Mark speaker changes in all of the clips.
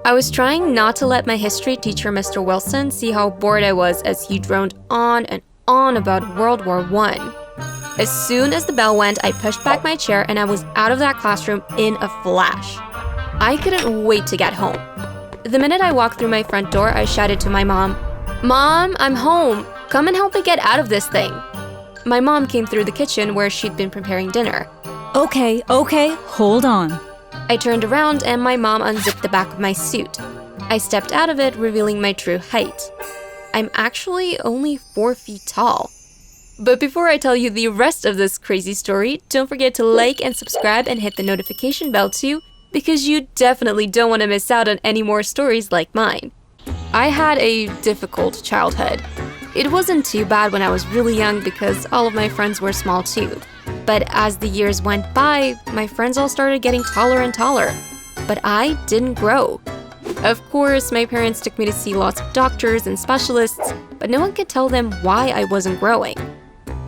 Speaker 1: I was trying not to let my history teacher, Mr. Wilson, see how bored I was as he droned on and on about World War I. As soon as the bell went, I pushed back my chair and I was out of that classroom in a flash. I couldn't wait to get home. The minute I walked through my front door, I shouted to my mom, "Mom, I'm home. Come and help me get out of this thing." My mom came through the kitchen where she'd been preparing dinner.
Speaker 2: Okay, hold on.
Speaker 1: I turned around and my mom unzipped the back of my suit. I stepped out of it, revealing my true height. I'm actually only 4 feet tall. But before I tell you the rest of this crazy story, don't forget to like and subscribe and hit the notification bell too, because you definitely don't want to miss out on any more stories like mine. I had a difficult childhood. It wasn't too bad when I was really young because all of my friends were small too. But as the years went by, my friends all started getting taller and taller. But I didn't grow. Of course, my parents took me to see lots of doctors and specialists, but no one could tell them why I wasn't growing.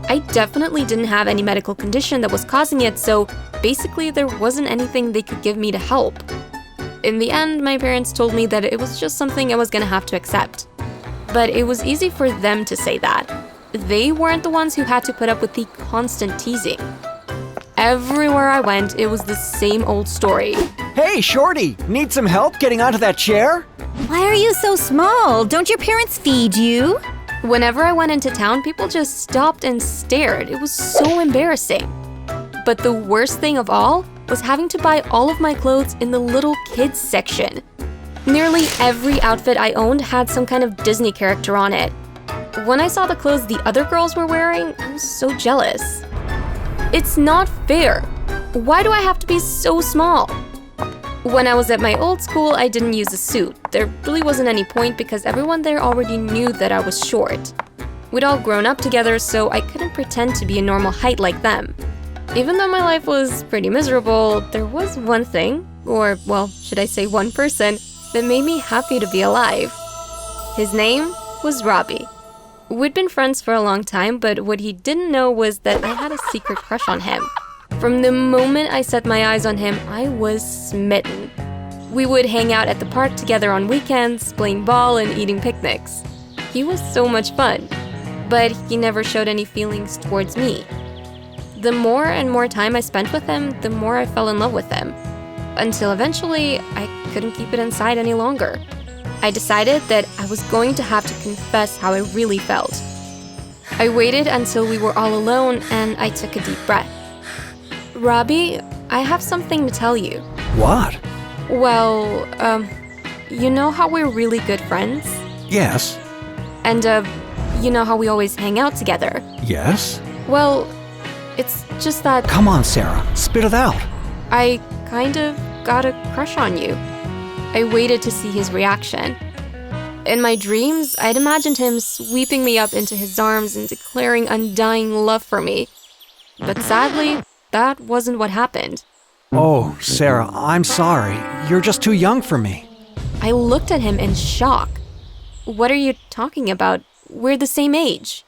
Speaker 1: I definitely didn't have any medical condition that was causing it, so basically there wasn't anything they could give me to help. In the end, my parents told me that it was just something I was gonna have to accept. But it was easy for them to say that. They weren't the ones who had to put up with the constant teasing. Everywhere I went, it was the same old story.
Speaker 3: Hey, Shorty, need some help getting onto that chair?
Speaker 2: Why are you so small? Don't your parents feed you?
Speaker 1: Whenever I went into town, people just stopped and stared. It was so embarrassing. But the worst thing of all was having to buy all of my clothes in the little kids section. Nearly every outfit I owned had some kind of Disney character on it. When I saw the clothes the other girls were wearing, I was so jealous. It's not fair. Why do I have to be so small? When I was at my old school, I didn't use a suit. There really wasn't any point because everyone there already knew that I was short. We'd all grown up together, so I couldn't pretend to be a normal height like them. Even though my life was pretty miserable, there was one thing, or well, should I say one person, that made me happy to be alive. His name was Robbie. We'd been friends for a long time, but what he didn't know was that I had a secret crush on him. From the moment I set my eyes on him, I was smitten. We would hang out at the park together on weekends, playing ball and eating picnics. He was so much fun, but he never showed any feelings towards me. The more and more time I spent with him, the more I fell in love with him. Until eventually, I couldn't keep it inside any longer. I decided that I was going to have to confess how I really felt. I waited until we were all alone and I took a deep breath. Robbie, I have something to tell you.
Speaker 3: What?
Speaker 1: Well, you know how we're really good friends?
Speaker 3: Yes.
Speaker 1: And, you know how we always hang out together?
Speaker 3: Yes?
Speaker 1: Well, it's just that
Speaker 3: Come on, Sarah, spit it out.
Speaker 1: I kind of got a crush on you. I waited to see his reaction. In my dreams, I'd imagined him sweeping me up into his arms and declaring undying love for me. But sadly, that wasn't what happened.
Speaker 3: Oh, Sarah, I'm sorry. You're just too young for me.
Speaker 1: I looked at him in shock. What are you talking about? We're the same age.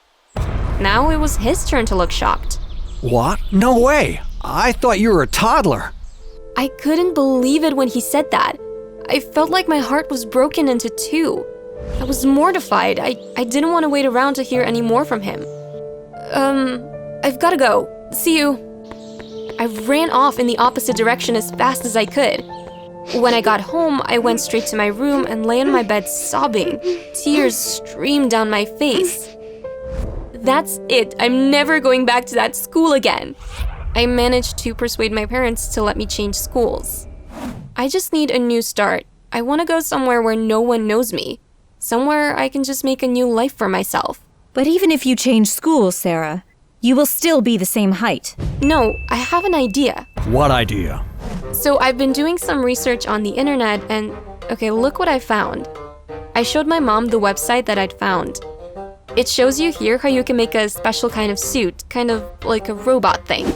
Speaker 1: Now it was his turn to look shocked.
Speaker 3: What? No way. I thought you were a toddler.
Speaker 1: I couldn't believe it when he said that. I felt like my heart was broken into two. I was mortified. I didn't want to wait around to hear any more from him. I've gotta go. See you. I ran off in the opposite direction as fast as I could. When I got home, I went straight to my room and lay on my bed sobbing. Tears streamed down my face. That's it. I'm never going back to that school again. I managed to persuade my parents to let me change schools. I just need a new start. I want to go somewhere where no one knows me. Somewhere I can just make a new life for myself.
Speaker 2: But even if you change schools, Sarah, you will still be the same height.
Speaker 1: No, I have an idea.
Speaker 3: What idea?
Speaker 1: So I've been doing some research on the internet and, okay, look what I found. I showed my mom the website that I'd found. It shows you here how you can make a special kind of suit, kind of like a robot thing.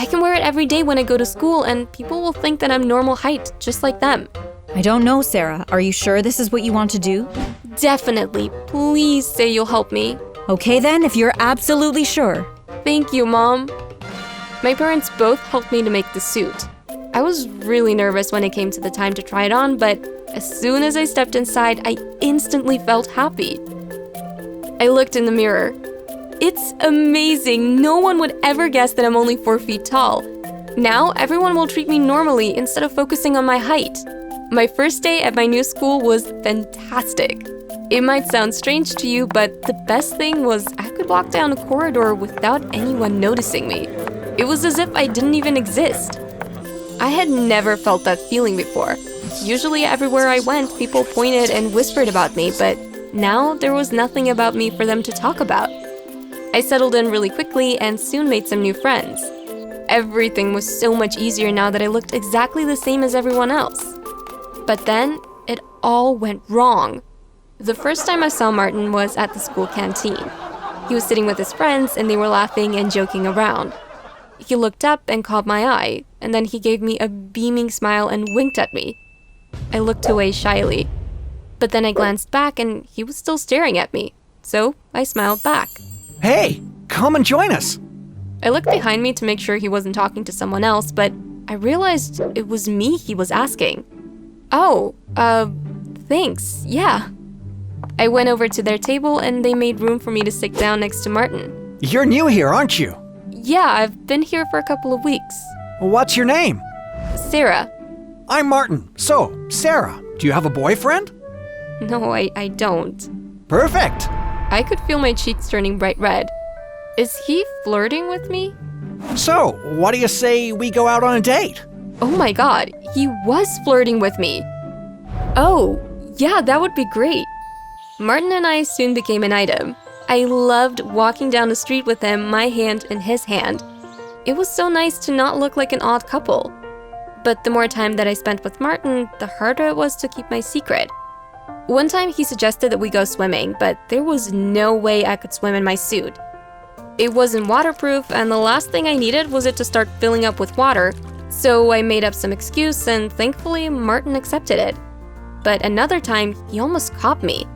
Speaker 1: I can wear it every day when I go to school and people will think that I'm normal height, just like them.
Speaker 2: I don't know, Sarah. Are you sure this is what you want to do?
Speaker 1: Definitely. Please say you'll help me.
Speaker 2: Okay then, if you're absolutely sure.
Speaker 1: Thank you, Mom. My parents both helped me to make the suit. I was really nervous when it came to the time to try it on, but As soon as I stepped inside, I instantly felt happy. I looked in the mirror. It's amazing. No one would ever guess that I'm only 4 feet tall. Now, everyone will treat me normally instead of focusing on my height. My first day at my new school was fantastic. It might sound strange to you, but the best thing was I could walk down a corridor without anyone noticing me. It was as if I didn't even exist. I had never felt that feeling before. Usually everywhere I went, people pointed and whispered about me, but now there was nothing about me for them to talk about. I settled in really quickly and soon made some new friends. Everything was so much easier now that I looked exactly the same as everyone else. But then, it all went wrong. The first time I saw Martin was at the school canteen. He was sitting with his friends and they were laughing and joking around. He looked up and caught my eye, and then he gave me a beaming smile and winked at me. I looked away shyly. But then I glanced back and he was still staring at me, so I smiled back.
Speaker 3: Hey, come and join us.
Speaker 1: I looked behind me to make sure he wasn't talking to someone else, but I realized it was me he was asking. Oh, thanks, yeah. I went over to their table and they made room for me to sit down next to Martin.
Speaker 3: You're new here, aren't you?
Speaker 1: Yeah, I've been here for a couple of weeks.
Speaker 3: What's your name?
Speaker 1: Sarah.
Speaker 3: I'm Martin. So, Sarah, do you have a boyfriend?
Speaker 1: No, I don't.
Speaker 3: Perfect.
Speaker 1: I could feel my cheeks turning bright red. Is he flirting with me?
Speaker 3: So, what do you say we go out on a date?
Speaker 1: Oh my god, he was flirting with me. Oh, yeah, that would be great. Martin and I soon became an item. I loved walking down the street with him, my hand in his hand. It was so nice to not look like an odd couple. But the more time that I spent with Martin, the harder it was to keep my secret. One time he suggested that we go swimming, but there was no way I could swim in my suit. It wasn't waterproof, and the last thing I needed was it to start filling up with water, so I made up some excuse and thankfully Martin accepted it. But another time, he almost caught me.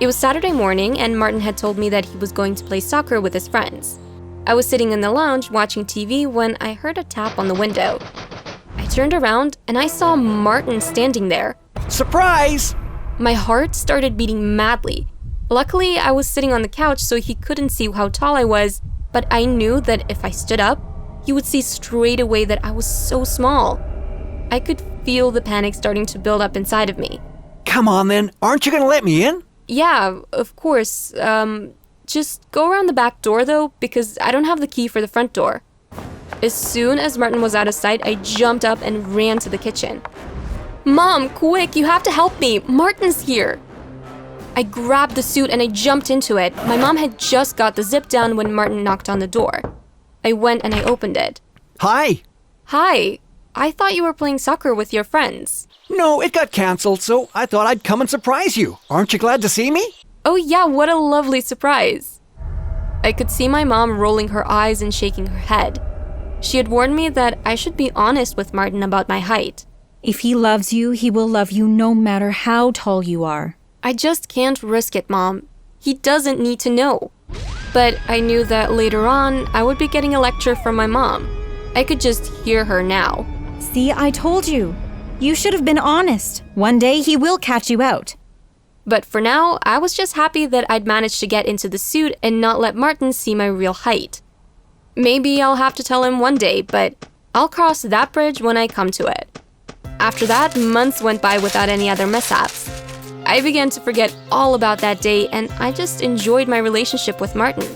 Speaker 1: It was Saturday morning and Martin had told me that he was going to play soccer with his friends. I was sitting in the lounge watching TV when I heard a tap on the window. I turned around and I saw Martin standing there.
Speaker 3: Surprise!
Speaker 1: My heart started beating madly. Luckily, I was sitting on the couch so he couldn't see how tall I was, but I knew that if I stood up, he would see straight away that I was so small. I could feel the panic starting to build up inside of me.
Speaker 3: Come on then, aren't you gonna let me in?
Speaker 1: Yeah, of course. Just go around the back door though, because I don't have the key for the front door. As soon as Martin was out of sight, I jumped up and ran to the kitchen. Mom, quick, you have to help me. Martin's here. I grabbed the suit and I jumped into it. My mom had just got the zip down when Martin knocked on the door. I went and I opened it.
Speaker 3: Hi.
Speaker 1: Hi. I thought you were playing soccer with your friends.
Speaker 3: No, it got canceled, so I thought I'd come and surprise you. Aren't you glad to see me?
Speaker 1: Oh yeah, what a lovely surprise. I could see my mom rolling her eyes and shaking her head. She had warned me that I should be honest with Martin about my height.
Speaker 2: If he loves you, he will love you no matter how tall you are.
Speaker 1: I just can't risk it, Mom. He doesn't need to know. But I knew that later on, I would be getting a lecture from my mom. I could just hear her now.
Speaker 2: See, I told you. You should have been honest. One day he will catch you out.
Speaker 1: But for now, I was just happy that I'd managed to get into the suit and not let Martin see my real height. Maybe I'll have to tell him one day, but I'll cross that bridge when I come to it. After that, months went by without any other mishaps. I began to forget all about that day and I just enjoyed my relationship with Martin.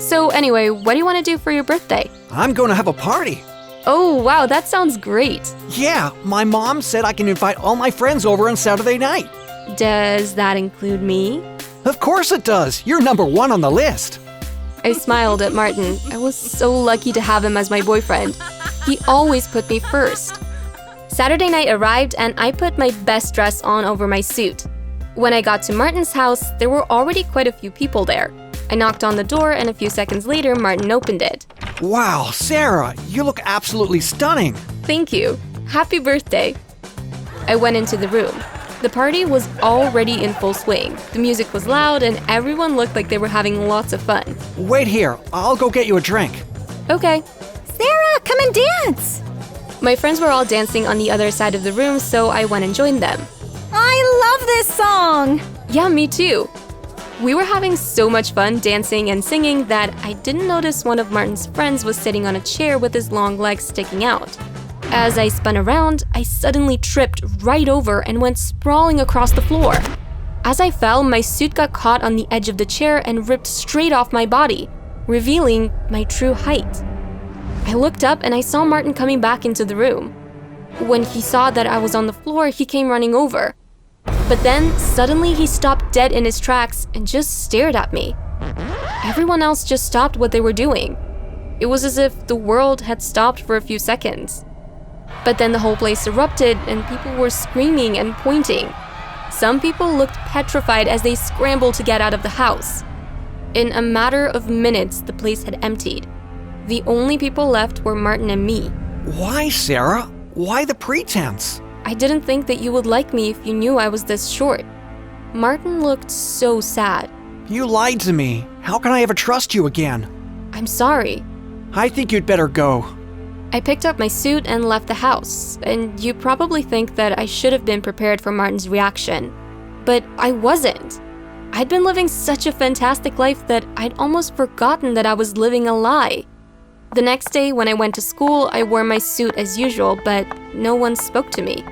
Speaker 1: So anyway, what do you want to do for your birthday?
Speaker 3: I'm going to have a party.
Speaker 1: Oh, wow, that sounds great.
Speaker 3: Yeah, my mom said I can invite all my friends over on Saturday night.
Speaker 1: Does that include me?
Speaker 3: Of course it does. You're number 1 on the list.
Speaker 1: I smiled at Martin. I was so lucky to have him as my boyfriend. He always put me first. Saturday night arrived and I put my best dress on over my suit. When I got to Martin's house, there were already quite a few people there. I knocked on the door and a few seconds later, Martin opened it.
Speaker 3: Wow, Sarah, you look absolutely stunning.
Speaker 1: Thank you. Happy birthday. I went into the room. The party was already in full swing. The music was loud and everyone looked like they were having lots of fun.
Speaker 3: Wait here, I'll go get you a drink.
Speaker 1: Okay.
Speaker 2: Sarah, come and dance!
Speaker 1: My friends were all dancing on the other side of the room, so I went and joined them.
Speaker 2: I love this song!
Speaker 1: Yeah, me too. We were having so much fun dancing and singing that I didn't notice one of Martin's friends was sitting on a chair with his long legs sticking out. As I spun around, I suddenly tripped right over and went sprawling across the floor. As I fell, my suit got caught on the edge of the chair and ripped straight off my body, revealing my true height. I looked up and I saw Martin coming back into the room. When he saw that I was on the floor, he came running over. But then, suddenly he stopped dead in his tracks and just stared at me. Everyone else just stopped what they were doing. It was as if the world had stopped for a few seconds. But then the whole place erupted and people were screaming and pointing. Some people looked petrified as they scrambled to get out of the house. In a matter of minutes, the place had emptied. The only people left were Martin and me.
Speaker 3: Why, Sarah? Why the pretense?
Speaker 1: I didn't think that you would like me if you knew I was this short. Martin looked so sad.
Speaker 3: You lied to me. How can I ever trust you again?
Speaker 1: I'm sorry.
Speaker 3: I think you'd better go.
Speaker 1: I picked up my suit and left the house, and you probably think that I should have been prepared for Martin's reaction. But I wasn't. I'd been living such a fantastic life that I'd almost forgotten that I was living a lie. The next day, when I went to school, I wore my suit as usual, but no one spoke to me.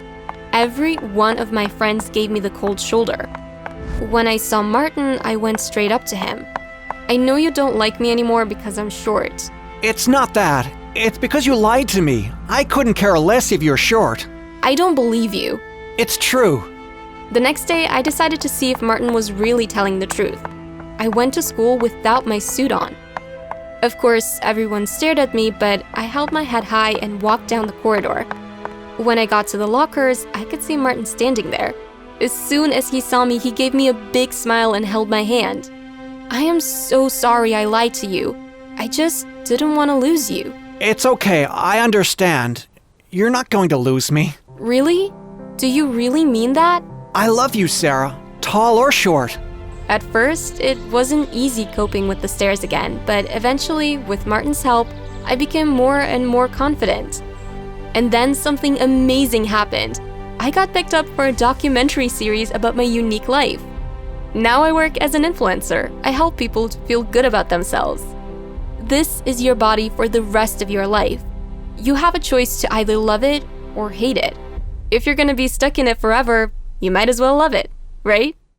Speaker 1: Every one of my friends gave me the cold shoulder. When I saw Martin, I went straight up to him. I know you don't like me anymore because I'm short.
Speaker 3: It's not that. It's because you lied to me. I couldn't care less if you're short.
Speaker 1: I don't believe you.
Speaker 3: It's true.
Speaker 1: The next day, I decided to see if Martin was really telling the truth. I went to school without my suit on. Of course, everyone stared at me, but I held my head high and walked down the corridor. When I got to the lockers, I could see Martin standing there. As soon as he saw me, he gave me a big smile and held my hand. I am so sorry I lied to you. I just didn't want to lose you.
Speaker 3: It's okay, I understand. You're not going to lose me.
Speaker 1: Really? Do you really mean that?
Speaker 3: I love you, Sarah, tall or short.
Speaker 1: At first, it wasn't easy coping with the stares again, but eventually, with Martin's help, I became more and more confident. And then something amazing happened. I got picked up for a documentary series about my unique life. Now I work as an influencer. I help people to feel good about themselves. This is your body for the rest of your life. You have a choice to either love it or hate it. If you're gonna be stuck in it forever, you might as well love it, right?